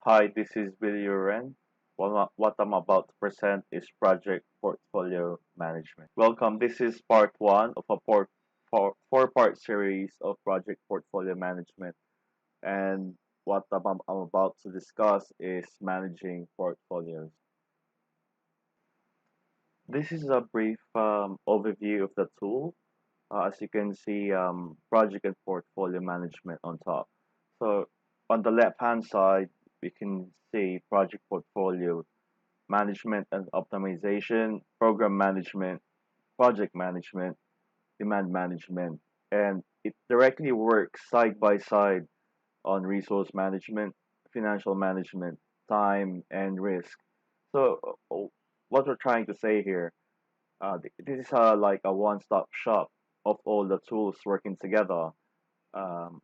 Hi, this is Billy Uren. What I'm about to present is Project Portfolio Management. Welcome. This is part one of a four-part series of Project Portfolio Management. And what I'm about to discuss is managing portfolios. This is a brief overview of the tool. As you can see, Project and Portfolio Management on top. So on the left-hand side, we can see Project Portfolio Management and Optimization, Program Management, Project Management, Demand Management, and it directly works side by side on resource management, financial management, time, and risk. So, what we're trying to say here, this is like a one-stop shop of all the tools working together.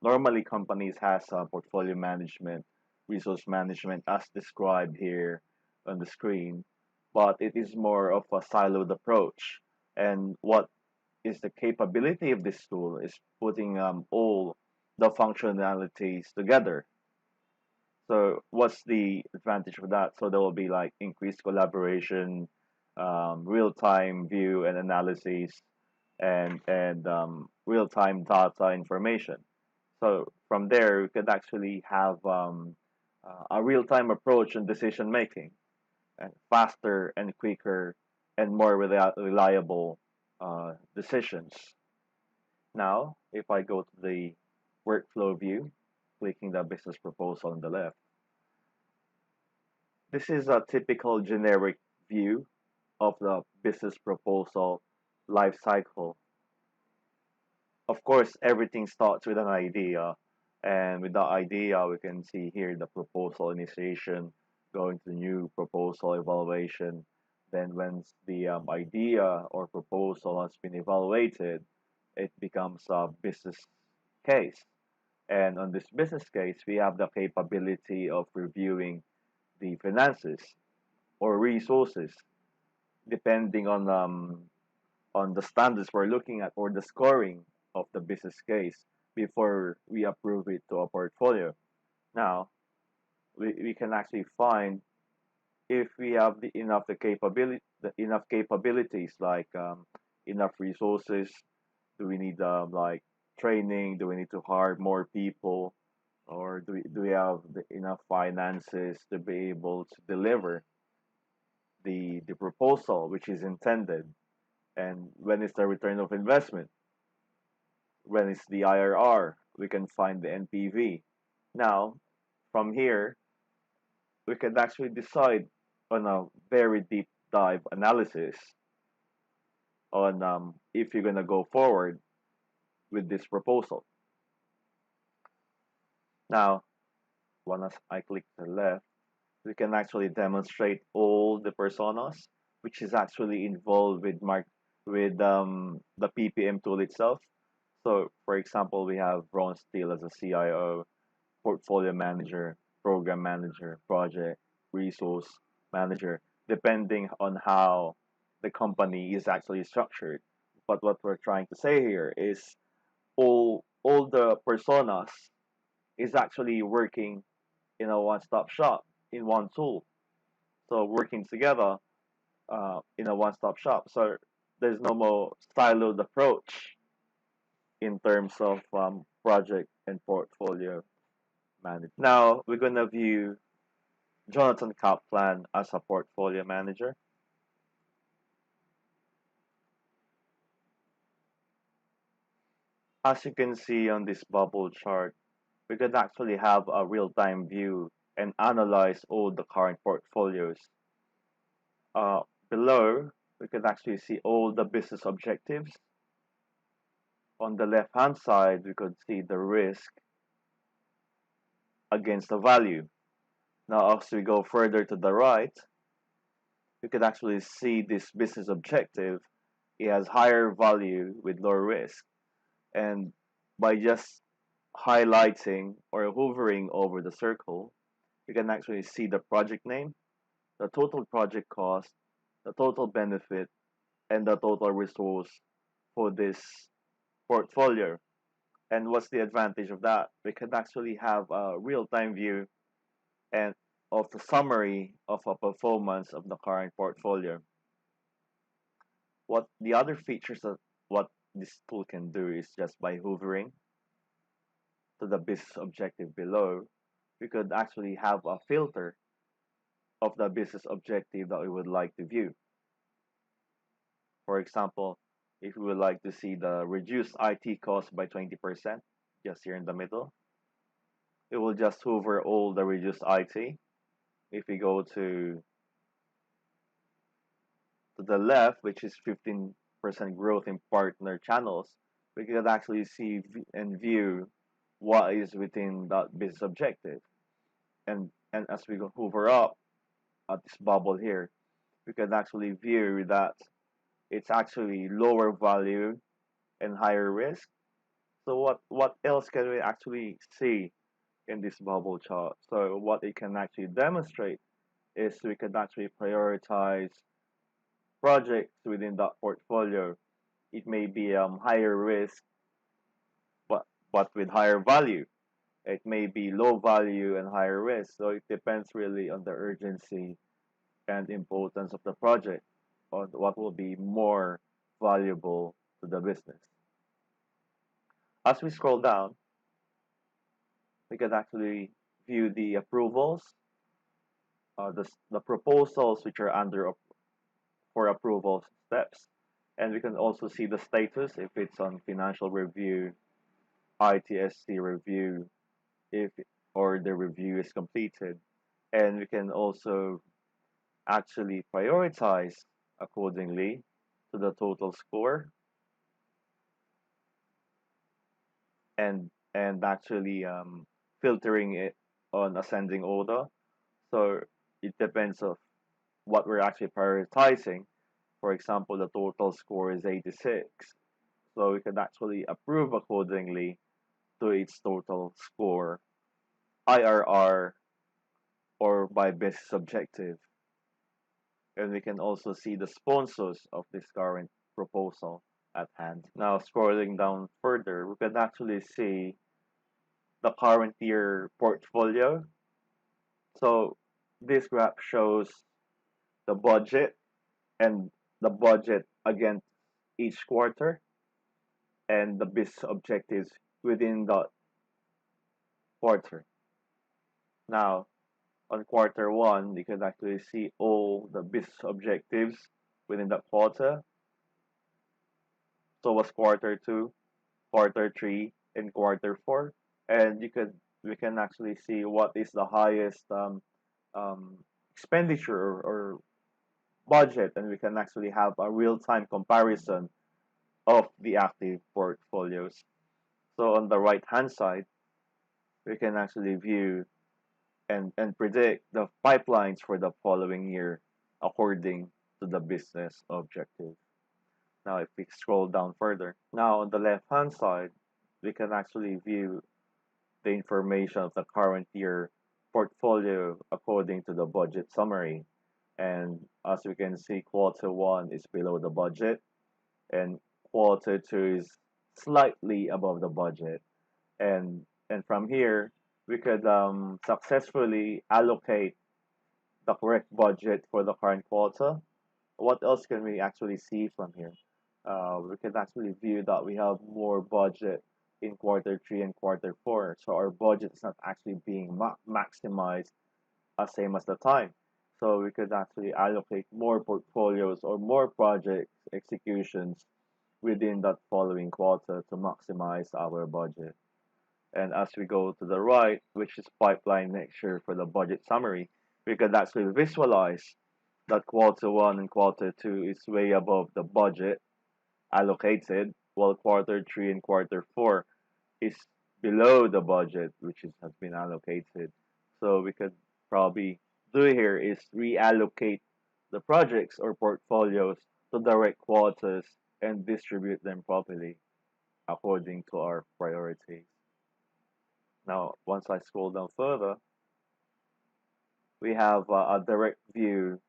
Normally, companies has portfolio management, resource management, as described here on the screen, but it is more of a siloed approach. And what is the capability of this tool is putting all the functionalities together. So what's the advantage of that? So there will be like increased collaboration, real-time view and analysis, and real-time data information. So from there, we could actually have a real-time approach in decision making, and faster and quicker and more reliable decisions. Now, if I go to the workflow view, clicking the business proposal on the left, this is a typical generic view of the business proposal life cycle. Of course, everything starts with an idea, and with the idea, we can see here the proposal initiation, going to new proposal evaluation. Then, once the idea or proposal has been evaluated, it becomes a business case. And on this business case, we have the capability of reviewing the finances or resources, depending on the standards we're looking at or the scoring of the business case before we approve it to a portfolio. Now, we can actually find if we have the enough capabilities like enough resources. Do we need like training? Do we need to hire more people? Or do we have enough finances to be able to deliver the proposal which is intended? And when is the return of investment? When is the IRR? We can find the NPV. Now, from here, we can actually decide on a very deep dive analysis on if you're going to go forward with this proposal. Now, once I click the left, we can actually demonstrate all the personas, which is actually involved with the PPM tool itself. So, for example, we have Ron Steele as a CIO, portfolio manager, program manager, project, resource manager, depending on how the company is actually structured. But what we're trying to say here is all the personas is actually working in a one-stop shop in one tool. So working together in a one-stop shop. So there's no more siloed approach in terms of project and portfolio management. Now we're gonna view Jonathan Kaplan as a portfolio manager. As you can see on this bubble chart, we could actually have a real-time view and analyze all the current portfolios. Below, we can actually see all the business objectives. On the left-hand side, we could see the risk against the value. Now, as we go further to the right, we could actually see this business objective. It has higher value with lower risk. And by just highlighting or hovering over the circle, you can actually see the project name, the total project cost, the total benefit, and the total resource for this portfolio. And what's the advantage of that? We can actually have a real-time view and of the summary of a performance of the current portfolio. What the other features that what this tool can do is just by hovering to the business objective below, we could actually have a filter of the business objective that we would like to view. For example, if we would like to see the reduced IT cost by 20%, just here in the middle, it will just hover all the reduced IT. If we go to the left, which is 15% growth in partner channels, we can actually see and view what is within that business objective. And as we go hover up at this bubble here, we can actually view that it's actually lower value and higher risk. So what else can we actually see in this bubble chart? So what it can actually demonstrate is we can actually prioritize projects within that portfolio. It may be higher risk, but with higher value. It may be low value and higher risk. So it depends really on the urgency and importance of the project, on what will be more valuable to the business. As we scroll down, we can actually view the approvals, the proposals which are under for approval steps, and we can also see the status if it's on financial review, ITSC review, if or the review is completed, and we can also actually prioritize accordingly to the total score and actually filtering it on ascending order. So it depends of what we're actually prioritizing. For example, the total score is 86, so we can actually approve accordingly to its total score, IRR, or by business objective. And we can also see the sponsors of this current proposal at hand. Now, scrolling down further, we can actually see the current year portfolio. So this graph shows the budget and the budget against each quarter and the business objectives within that quarter. Now, on quarter one, you can actually see all the business objectives within that quarter. So was quarter two, quarter three, and quarter four, and we can actually see what is the highest expenditure or budget, and we can actually have a real-time comparison of the active portfolios. So on the right-hand side, we can actually view and predict the pipelines for the following year according to the business objective. Now, if we scroll down further, now on the left-hand side, we can actually view the information of the current year portfolio according to the budget summary. And as we can see, quarter one is below the budget, and quarter two is slightly above the budget. And from here, we could successfully allocate the correct budget for the current quarter. What else can we actually see from here? We can actually view that we have more budget in quarter three and quarter four. So our budget is not actually being maximized as same as the time. So we could actually allocate more portfolios or more project executions within that following quarter to maximize our budget. And as we go to the right, which is pipeline next year for the budget summary, we could actually visualize that quarter one and quarter two is way above the budget allocated, while quarter three and quarter four is below the budget, which has been allocated. So we could probably do here is reallocate the projects or portfolios to the right quarters and distribute them properly according to our priorities. Now, once I scroll down further, we have a direct view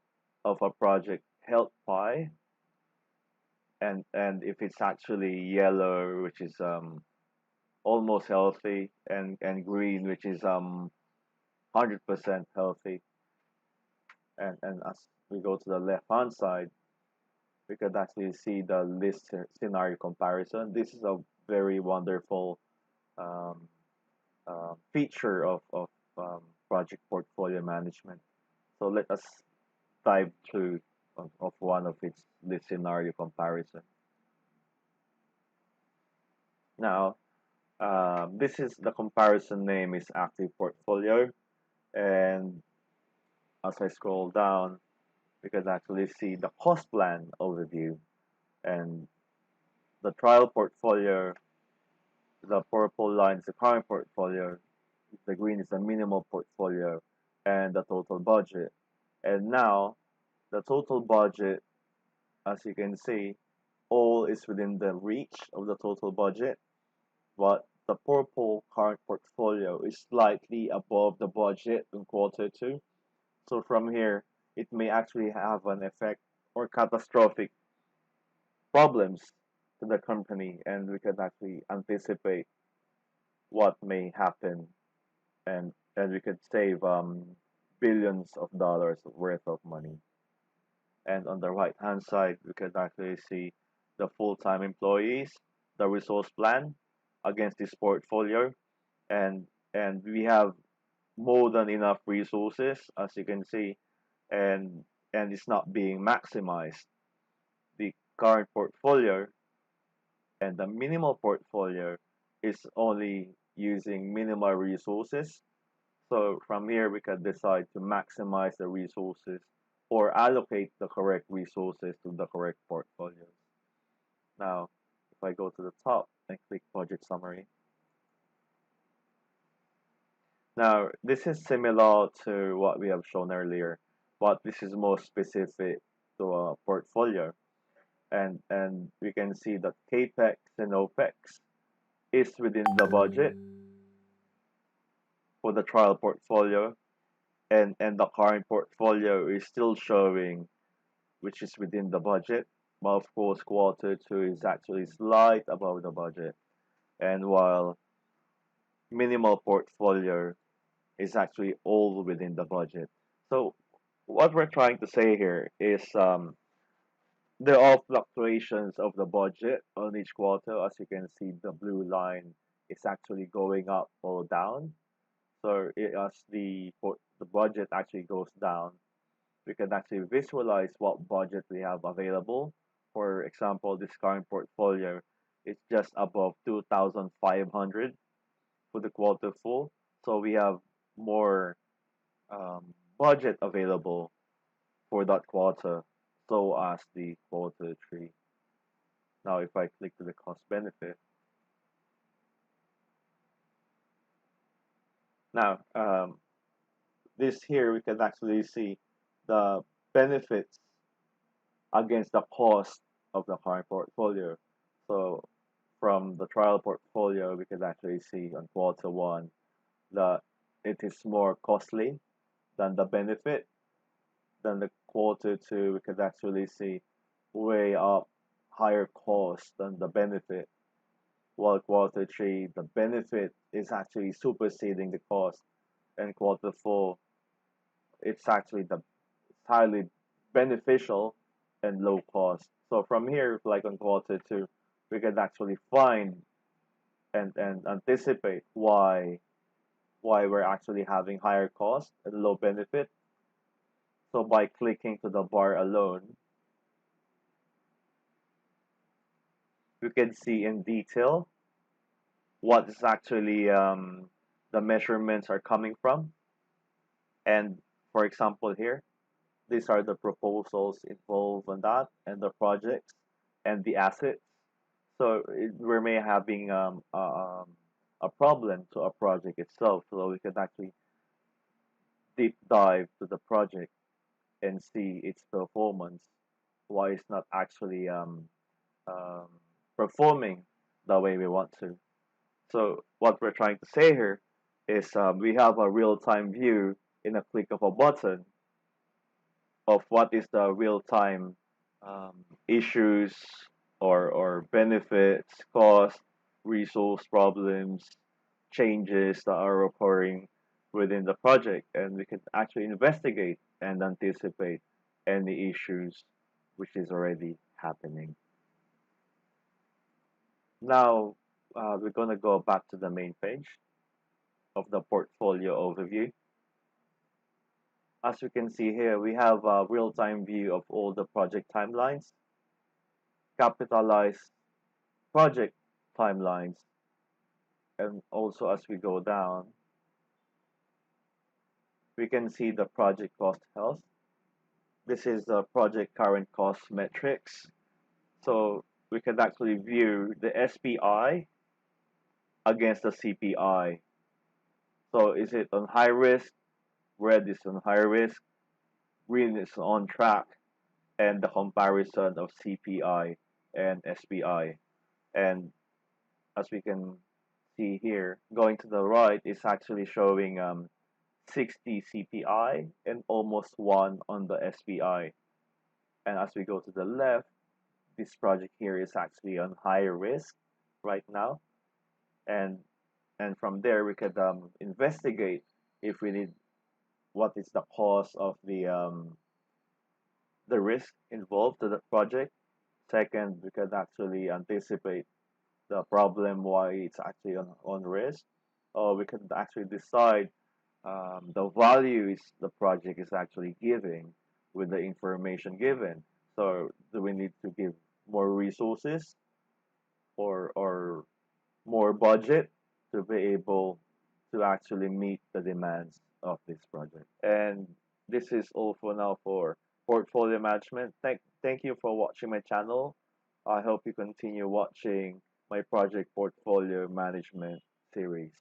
of a project health pie, and if it's actually yellow, which is almost healthy, and green, which is 100% healthy. And as we go to the left hand side, we can actually see the list scenario comparison. This is a very wonderful um, feature of project portfolio management. So let us dive through of one of its list scenario comparison. Now, this is the comparison name is active portfolio, and as I scroll down, we can actually see the cost plan overview, and the trial portfolio. The purple line is the current portfolio, the green is the minimal portfolio, and the total budget. And now the total budget, as you can see, all is within the reach of the total budget, but the purple current portfolio is slightly above the budget in quarter two. So from here, it may actually have an effect or catastrophic problems to the company, and we can actually anticipate what may happen, and we could save billions of dollars worth of money. And on the right hand side, we can actually see the full-time employees, the resource plan against this portfolio, and we have more than enough resources, as you can see, and it's not being maximized. The current portfolio and the minimal portfolio is only using minimal resources. So from here, we can decide to maximize the resources or allocate the correct resources to the correct portfolios. Now, if I go to the top and click project summary. Now, this is similar to what we have shown earlier, but this is more specific to a portfolio. And we can see that capex and opex is within the budget for the trial portfolio, and the current portfolio is still showing which is within the budget. But of course, quarter two is actually slight above the budget, and while minimal portfolio is actually all within the budget. So what we're trying to say here is there are fluctuations of the budget on each quarter. As you can see, the blue line is actually going up or down. So as the budget actually goes down, we can actually visualize what budget we have available. For example, this current portfolio is just above 2,500 for the quarter full. So we have more budget available for that quarter, so as the quarter three. Now, if I click to the cost benefit, now this here we can actually see the benefits against the cost of the current portfolio. So from the trial portfolio, we can actually see on quarter one that it is more costly than the benefit. Then the quarter two, we could actually see way up higher cost than the benefit. While quarter three, the benefit is actually superseding the cost, and quarter four, it's actually the it's highly beneficial and low cost. So from here, like on quarter two, we can actually find and anticipate why we're actually having higher cost and low benefit. So by clicking to the bar alone, we can see in detail what is actually the measurements are coming from. And for example here, these are the proposals involved in that and the projects and the assets. So we may having a problem to a project itself, so we can actually deep dive to the project and see its performance, why it's not actually um, performing the way we want to. So what we're trying to say here is we have a real-time view in a click of a button of what is the real-time issues or benefits, cost, resource problems, changes that are occurring within the project, and we can actually investigate and anticipate any issues which is already happening. Now, we're going to go back to the main page of the portfolio overview. As you can see here, we have a real-time view of all the project timelines, capitalized project timelines, and also as we go down, we can see the project cost health. This is the project current cost metrics. So we can actually view the SPI against the CPI. So is it on high risk? Red is on high risk, green is on track, and the comparison of CPI and SPI. And as we can see here, going to the right is actually showing 60 CPI and almost 1 on the SPI. And as we go to the left, this project here is actually on high risk right now. And from there, we could investigate if we need what is the cause of the risk involved to the project. Second, we can actually anticipate the problem why it's actually on risk. Or we can actually decide the values the project is actually giving with the information given. So do we need to give more resources or more budget to be able to actually meet the demands of this project? And this is all for now for portfolio management. Thank you for watching my channel. I hope you continue watching my project portfolio management series.